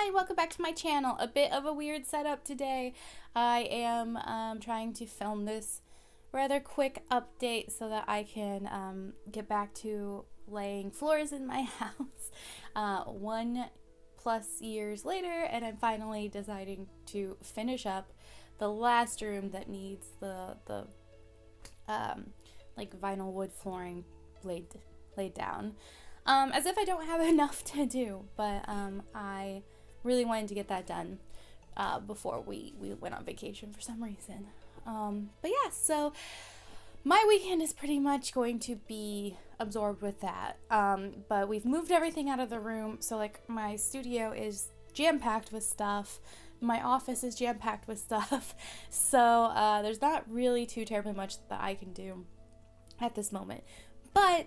Hi, welcome back to my channel. A bit of a weird setup today. I am trying to film this rather quick update so that I can get back to laying floors in my house 1+ years later, and I'm finally deciding to finish up the last room that needs the like vinyl wood flooring laid down. As if I don't have enough to do, but I really wanted to get that done before we went on vacation for some reason. But yeah, so my weekend is pretty much going to be absorbed with that. But we've moved everything out of the room, so like my studio is jam-packed with stuff. My office is jam-packed with stuff. So there's not really too terribly much that I can do at this moment. But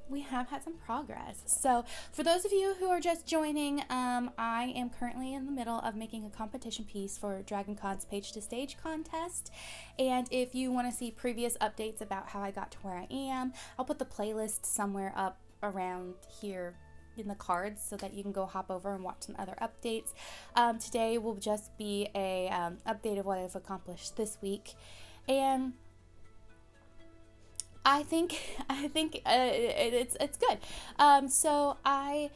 we have had some progress. So for those of you who are just joining, I am currently in the middle of making a competition piece for DragonCon's Page to Stage contest. And if you want to see previous updates about how I got to where I am, I'll put the playlist somewhere up around here in the cards so that you can go hop over and watch some other updates. Today will just be a update of what I've accomplished this week. And I think it's good. So I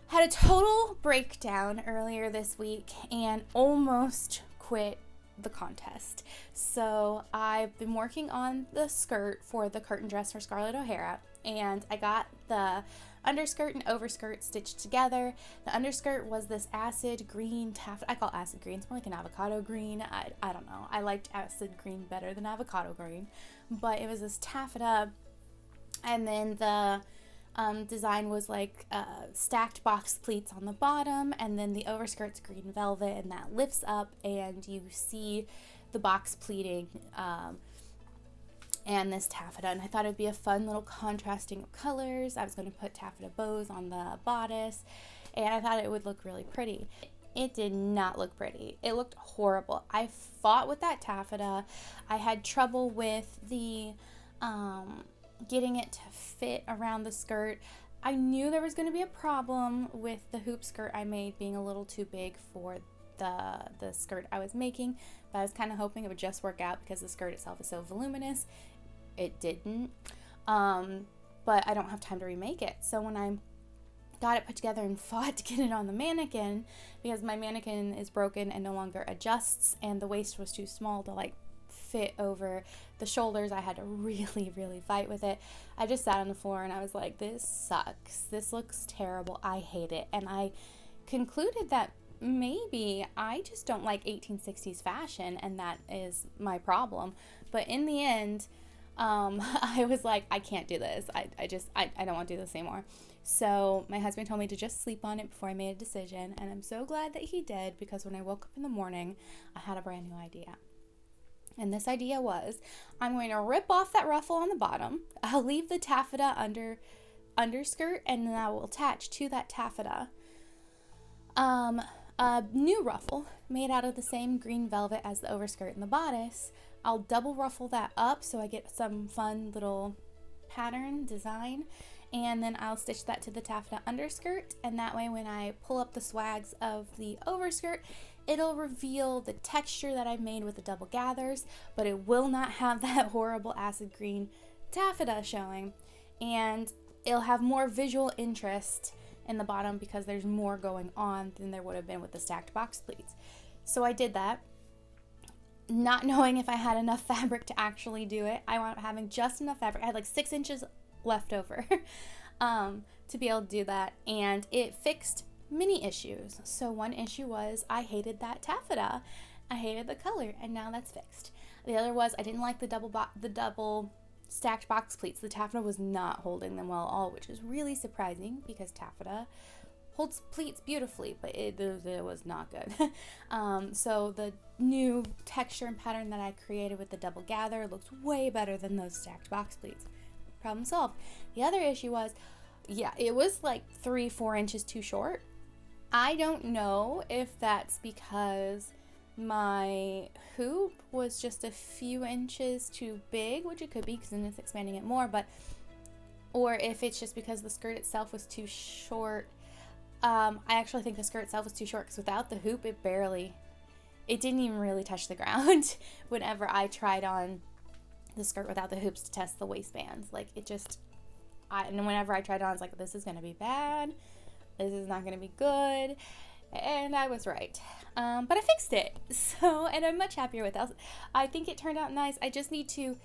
had a total breakdown earlier this week and almost quit the contest. So I've been working on the skirt for the curtain dress for Scarlett O'Hara, and I got the underskirt and overskirt stitched together. The underskirt was this acid green taffeta. I call it acid green. It's more like an avocado green. I don't know. I liked acid green better than avocado green. But it was this taffeta. And then the design was like stacked box pleats on the bottom. And then the overskirt's green velvet. And that lifts up and you see the box pleating and this taffeta, and I thought it would be a fun little contrasting of colors. I was going to put taffeta bows on the bodice, and I thought it would look really pretty. It did not look pretty. It looked horrible. I fought with that taffeta. I had trouble with the getting it to fit around the skirt. I knew there was going to be a problem with the hoop skirt I made being a little too big for the skirt I was making, but I was kind of hoping it would just work out because the skirt itself is so voluminous. It didn't, but I don't have time to remake it. So when I got it put together and fought to get it on the mannequin, because my mannequin is broken and no longer adjusts, and the waist was too small to like fit over the shoulders, I had to really fight with it. I just sat on the floor and I was like, this sucks. This looks terrible. I hate it. And I concluded that maybe I just don't like 1860s fashion, and that is my problem. But in the end, I was like, I can't do this. I don't want to do this anymore. So my husband told me to just sleep on it before I made a decision, and I'm so glad that he did, because when I woke up in the morning, I had a brand new idea. And this idea was, I'm going to rip off that ruffle on the bottom. I'll leave the taffeta underskirt, and then I will attach to that taffeta a new ruffle made out of the same green velvet as the overskirt and the bodice. I'll double ruffle that up so I get some fun little pattern design, and then I'll stitch that to the taffeta underskirt, and that way when I pull up the swags of the overskirt, it'll reveal the texture that I made with the double gathers, but it will not have that horrible acid green taffeta showing, and it'll have more visual interest in the bottom because there's more going on than there would have been with the stacked box pleats. So I did that, not knowing if I had enough fabric to actually do it. I wound up having just enough fabric. I had like 6 inches left over to be able to do that, and it fixed many issues. So one issue was I hated that taffeta. I hated the color, and now that's fixed. The other was I didn't like the double stacked box pleats. The taffeta was not holding them well at all, which is really surprising because taffeta holds pleats beautifully, but it was not good. So the new texture and pattern that I created with the double gather looks way better than those stacked box pleats. Problem solved. The other issue was, yeah, it was like 3-4 inches too short. I don't know if that's because my hoop was just a few inches too big, which it could be because then it's expanding it more, or if it's just because the skirt itself was too short. I actually think the skirt itself was too short because without the hoop, it didn't even really touch the ground whenever I tried on the skirt without the hoops to test the waistbands. Like, and whenever I tried it on, I was like, this is going to be bad. This is not going to be good. And I was right. But I fixed it. And I'm much happier with it. I think it turned out nice. I just need to,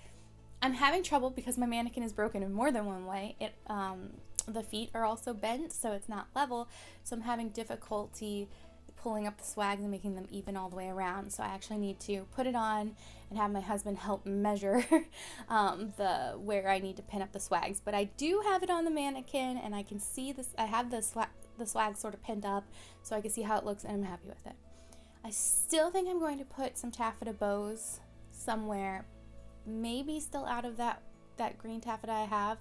I'm having trouble because my mannequin is broken in more than one way. The feet are also bent, so it's not level. So I'm having difficulty pulling up the swags and making them even all the way around. So I actually need to put it on and have my husband help measure where I need to pin up the swags. But I do have it on the mannequin, and I can see this. I have the swag sort of pinned up, so I can see how it looks, and I'm happy with it. I still think I'm going to put some taffeta bows somewhere, maybe still out of that green taffeta I have.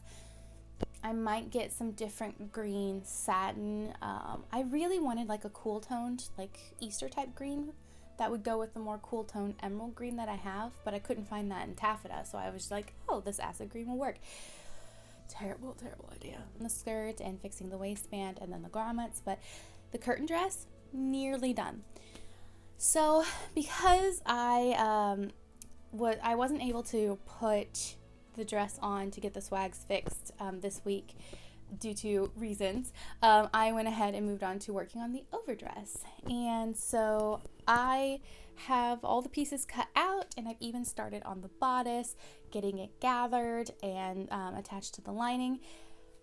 I might get some different green satin. I really wanted like a cool toned, like Easter type green that would go with the more cool toned emerald green that I have, but I couldn't find that in taffeta, so I was like, oh, this acid green will work. Terrible idea. The skirt and fixing the waistband and then the grommets, but the curtain dress, nearly done. So because I wasn't able to put the dress on to get the swags fixed this week due to reasons, I went ahead and moved on to working on the overdress. And so I have all the pieces cut out, and I've even started on the bodice, getting it gathered and attached to the lining.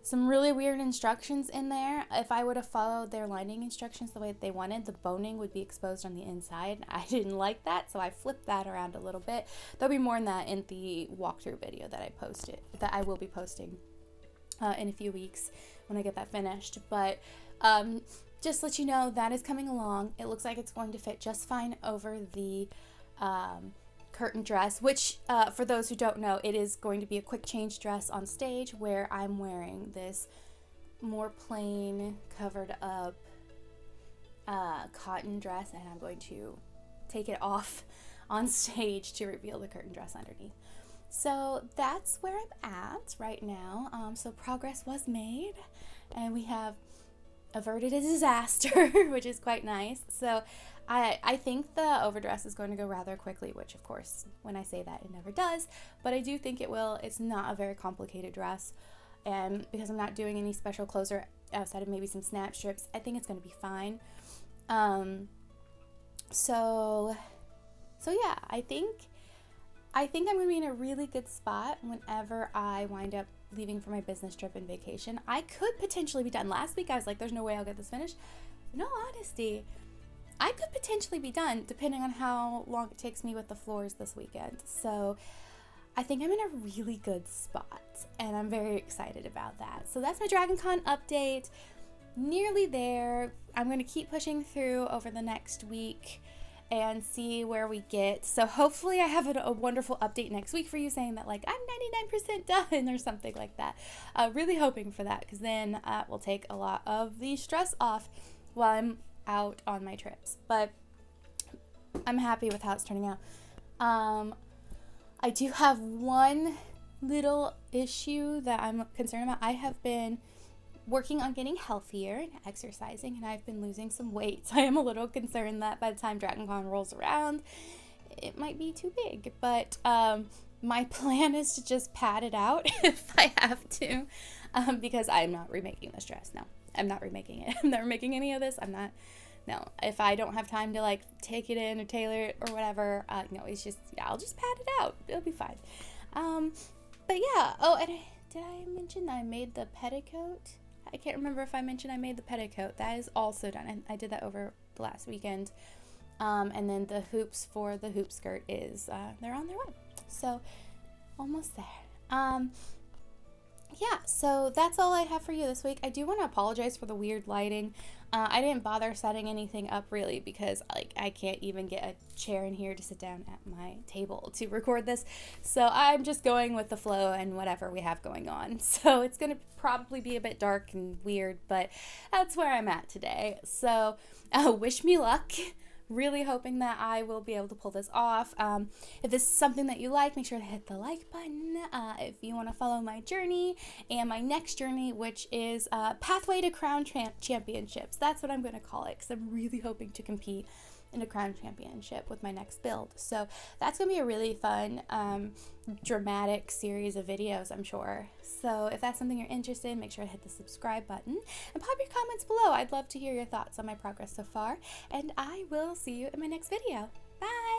Some really weird instructions in there. If I would have followed their lining instructions the way that they wanted, the boning would be exposed on the inside. I didn't like that, so I flipped that around a little bit. There'll be more on that in the walkthrough video that I will be posting in a few weeks when I get that finished. But just to let you know, that is coming along. It looks like it's going to fit just fine over the curtain dress, which for those who don't know, it is going to be a quick change dress on stage where I'm wearing this more plain covered up cotton dress, and I'm going to take it off on stage to reveal the curtain dress underneath. So that's where I'm at right now. So progress was made, and we have averted a disaster, which is quite nice. So I think the overdress is going to go rather quickly, which of course, when I say that, it never does, but I do think it will. It's not a very complicated dress, and because I'm not doing any special clothes or outside of maybe some snap strips, I think it's going to be fine. So yeah, I think I'm going to be in a really good spot whenever I wind up leaving for my business trip and vacation. I could potentially be done. Last week I was like, there's no way I'll get this finished. In all honesty, I could potentially be done depending on how long it takes me with the floors this weekend. So I think I'm in a really good spot, and I'm very excited about that. So that's my DragonCon update. Nearly there. I'm going to keep pushing through over the next week and see where we get. So hopefully I have a wonderful update next week for you saying that like I'm 99% done or something like that. Really hoping for that, because then we'll take a lot of the stress off while I'm out on my trips. But I'm happy with how it's turning out. I do have one little issue that I'm concerned about. I have been working on getting healthier and exercising, and I've been losing some weight. So I am a little concerned that by the time DragonCon rolls around, it might be too big. But my plan is to just pad it out if I have to, because I'm not remaking this dress. No, I'm not remaking it. I'm not remaking any of this. No, if I don't have time to like take it in or tailor it or whatever, no, it's just, yeah, I'll just pad it out. It'll be fine. But yeah. Oh, and did I mention I made the petticoat? I can't remember if I mentioned I made the petticoat. That is also done. And I did that over the last weekend. And then the hoops for the hoop skirt is, they're on their way. So almost there. Yeah, so that's all I have for you this week. I do want to apologize for the weird lighting. I didn't bother setting anything up really because like I can't even get a chair in here to sit down at my table to record this. So I'm just going with the flow and whatever we have going on. So it's going to probably be a bit dark and weird, but that's where I'm at today. So wish me luck really hoping that I will be able to pull this off. If this is something that you like, make sure to hit the like button. If you want to follow my journey and my next journey, which is Pathway to Crown Championships. That's what I'm going to call it, because I'm really hoping to compete in a Crown Championship with my next build. So that's going to be a really fun, dramatic series of videos, I'm sure. So if that's something you're interested in, make sure to hit the subscribe button and pop your comments below. I'd love to hear your thoughts on my progress so far, and I will see you in my next video. Bye!